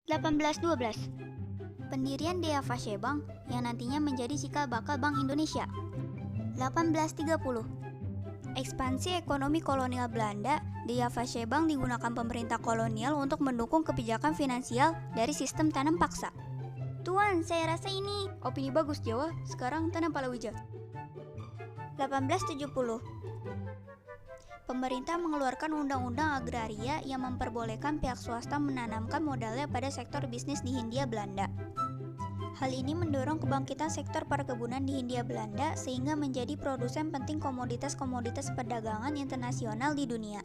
1812. Pendirian Deavashe Bank yang nantinya menjadi cikal bakal Bank Indonesia. 1830. Ekspansi ekonomi kolonial Belanda, Deavashe Bank digunakan pemerintah kolonial untuk mendukung kebijakan finansial dari sistem tanam paksa. Tuan, saya rasa ini opini bagus Jawa, sekarang tanam palawija. 1870. Pemerintah mengeluarkan undang-undang agraria yang memperbolehkan pihak swasta menanamkan modalnya pada sektor bisnis di Hindia Belanda. Hal ini mendorong kebangkitan sektor perkebunan di Hindia Belanda sehingga menjadi produsen penting komoditas-komoditas perdagangan internasional di dunia.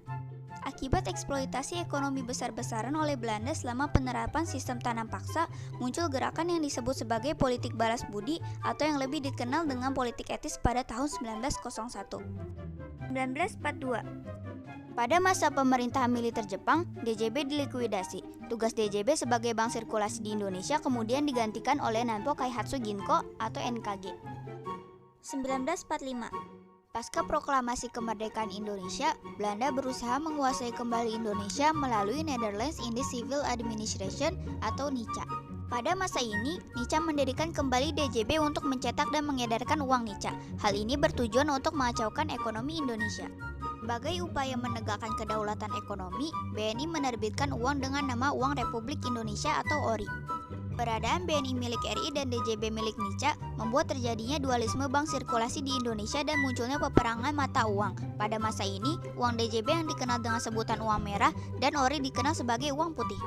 Akibat eksploitasi ekonomi besar-besaran oleh Belanda selama penerapan sistem tanam paksa, muncul gerakan yang disebut sebagai politik balas budi atau yang lebih dikenal dengan politik etis pada tahun 1901. 1942. Pada masa pemerintahan militer Jepang, DJB dilikuidasi. Tugas DJB sebagai bank sirkulasi di Indonesia kemudian digantikan oleh Nanpo Kaihatsu Ginko atau NKG. 1945. Pasca proklamasi kemerdekaan Indonesia, Belanda berusaha menguasai kembali Indonesia melalui Netherlands Indies Civil Administration atau NICA. Pada masa ini, NICA mendirikan kembali DJB untuk mencetak dan mengedarkan uang NICA. Hal ini bertujuan untuk mengacaukan ekonomi Indonesia. Sebagai upaya menegakkan kedaulatan ekonomi, BNI menerbitkan uang dengan nama Uang Republik Indonesia atau ORI. Keberadaan BNI milik RI dan DJB milik NICA membuat terjadinya dualisme bank sirkulasi di Indonesia dan munculnya peperangan mata uang. Pada masa ini, uang DJB yang dikenal dengan sebutan uang merah dan ORI dikenal sebagai uang putih.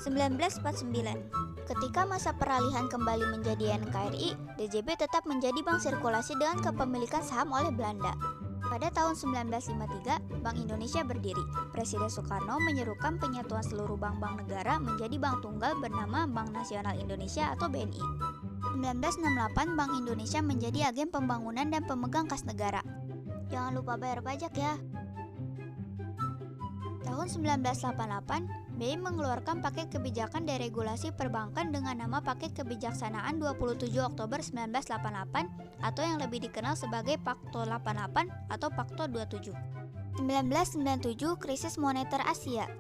1949. Ketika masa peralihan kembali menjadi NKRI, DJB tetap menjadi bank sirkulasi dengan kepemilikan saham oleh Belanda. Pada tahun 1953, Bank Indonesia berdiri. Presiden Soekarno menyerukan penyatuan seluruh bank-bank negara menjadi bank tunggal bernama Bank Nasional Indonesia atau BNI. 1968, Bank Indonesia menjadi agen pembangunan dan pemegang kas negara. Jangan lupa bayar pajak ya. Tahun 1988, BI mengeluarkan paket kebijakan deregulasi perbankan dengan nama Paket Kebijaksanaan 27 Oktober 1988 atau yang lebih dikenal sebagai Pakto 88 atau Pakto 27. 1997, krisis moneter Asia.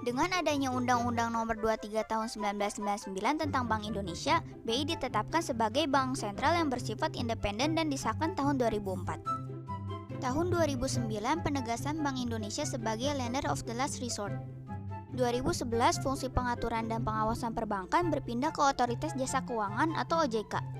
Dengan adanya Undang-Undang Nomor 23 Tahun 1999 tentang Bank Indonesia, BI ditetapkan sebagai bank sentral yang bersifat independen dan disahkan tahun 2004. Tahun 2009, penegasan Bank Indonesia sebagai lender of the last resort. 2011, fungsi pengaturan dan pengawasan perbankan berpindah ke Otoritas Jasa Keuangan atau OJK.